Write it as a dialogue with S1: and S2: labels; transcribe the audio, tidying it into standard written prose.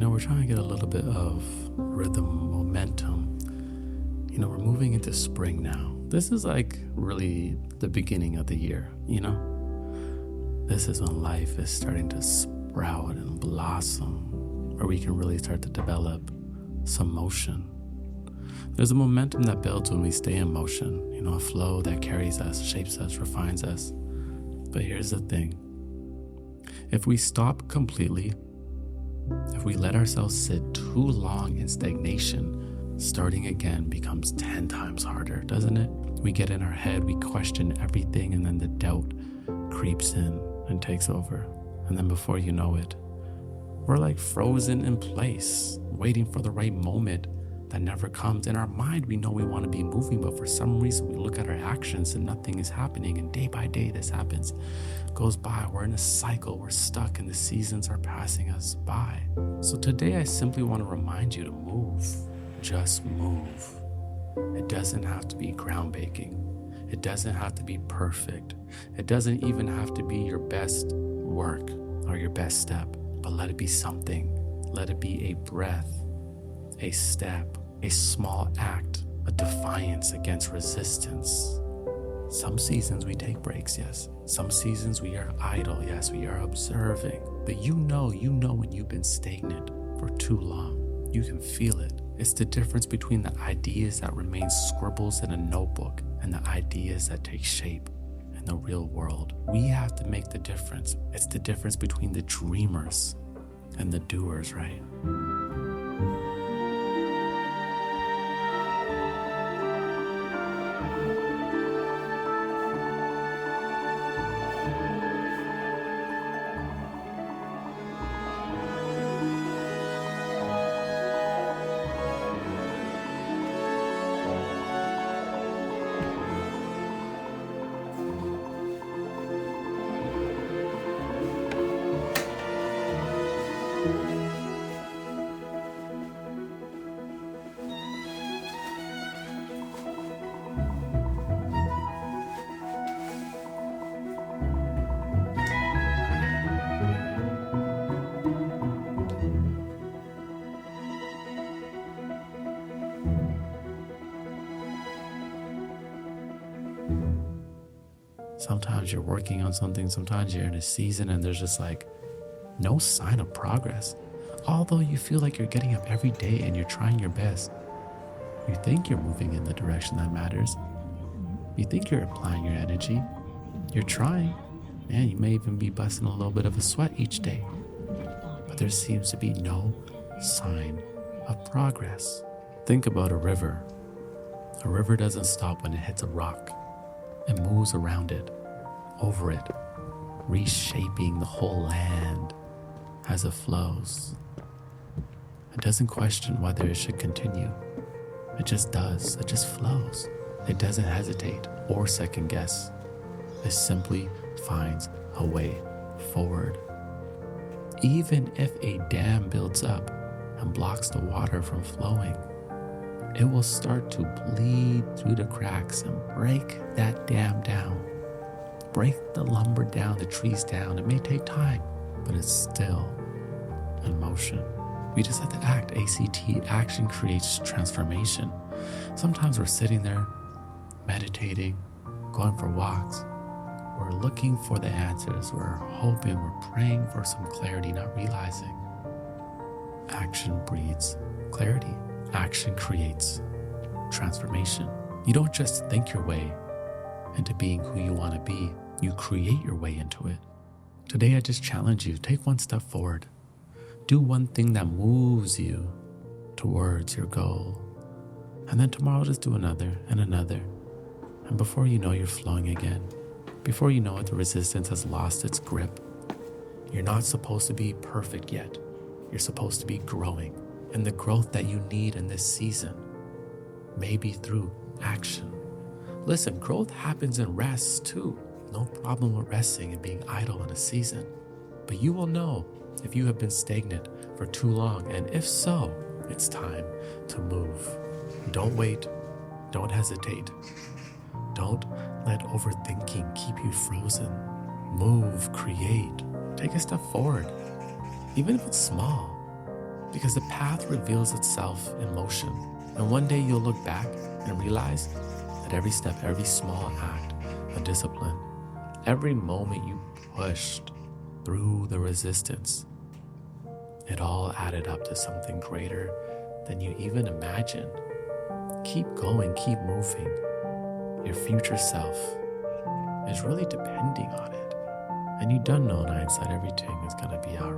S1: We're trying to get a little bit of rhythm, momentum. We're moving into spring now. This is like really the beginning of the year, This is when life is starting to sprout and blossom, where we can really start to develop some motion. There's a momentum that builds when we stay in motion, a flow that carries us, shapes us, refines us. But here's the thing. If we stop completely, if we let ourselves sit too long in stagnation, starting again becomes 10 times harder, doesn't it? We get in our head, we question everything, and then the doubt creeps in and takes over. And then before you know it, we're like frozen in place, waiting for the right moment that never comes. In our mind, we know we want to be moving, but for some reason, we look at our actions and nothing is happening. And day by day, this happens. Goes by, we're in a cycle, we're stuck, and the seasons are passing us by. So today, I simply want to remind you to move. Just move. It doesn't have to be groundbreaking. It doesn't have to be perfect. It doesn't even have to be your best work or your best step, but let it be something. Let it be a breath, a step, a small act, a defiance against resistance. Some seasons we take breaks, yes. Some seasons we are idle, yes, we are observing. But you know when you've been stagnant for too long. You can feel it. It's the difference between the ideas that remain scribbles in a notebook and the ideas that take shape in the real world. We have to make the difference. It's the difference between the dreamers and the doers, right? Sometimes you're working on something, sometimes you're in a season and there's just like no sign of progress. Although you feel like you're getting up every day and you're trying your best. You think you're moving in the direction that matters. You think you're applying your energy. You're trying. And you may even be busting a little bit of a sweat each day. But there seems to be no sign of progress. Think about a river. A river doesn't stop when it hits a rock. It moves around it, over it, reshaping the whole land as it flows. It doesn't question whether it should continue. It just does. It just flows. It doesn't hesitate or second guess. It simply finds a way forward. Even if a dam builds up and blocks the water from flowing, it will start to bleed through the cracks and break that dam down. Break the lumber down, the trees down. It may take time, but it's still in motion. We just have to act. ACT, action creates transformation. Sometimes we're sitting there, meditating, going for walks. We're looking for the answers. We're hoping, we're praying for some clarity, not realizing. Action breeds clarity. Action creates transformation. You don't just think your way into being who you want to be, you create your way into it. Today, I just challenge you, take one step forward. Do one thing that moves you towards your goal. And then tomorrow, just do another and another. And before you know, you're flowing again. Before you know it, the resistance has lost its grip. You're not supposed to be perfect yet. You're supposed to be growing. And the growth that you need in this season may be through action. Listen, growth happens in rest too. No problem with resting and being idle in a season. But you will know if you have been stagnant for too long, and if so, it's time to move. Don't wait. Don't hesitate. Don't let overthinking keep you frozen. Move, create, take a step forward, even if it's small, because the path reveals itself in motion. And one day you'll look back and realize that every step, every small act of discipline, every moment you pushed through the resistance, it all added up to something greater than you even imagined. Keep going, keep moving. Your future self is really depending on it. And you don't know in hindsight everything is going to be all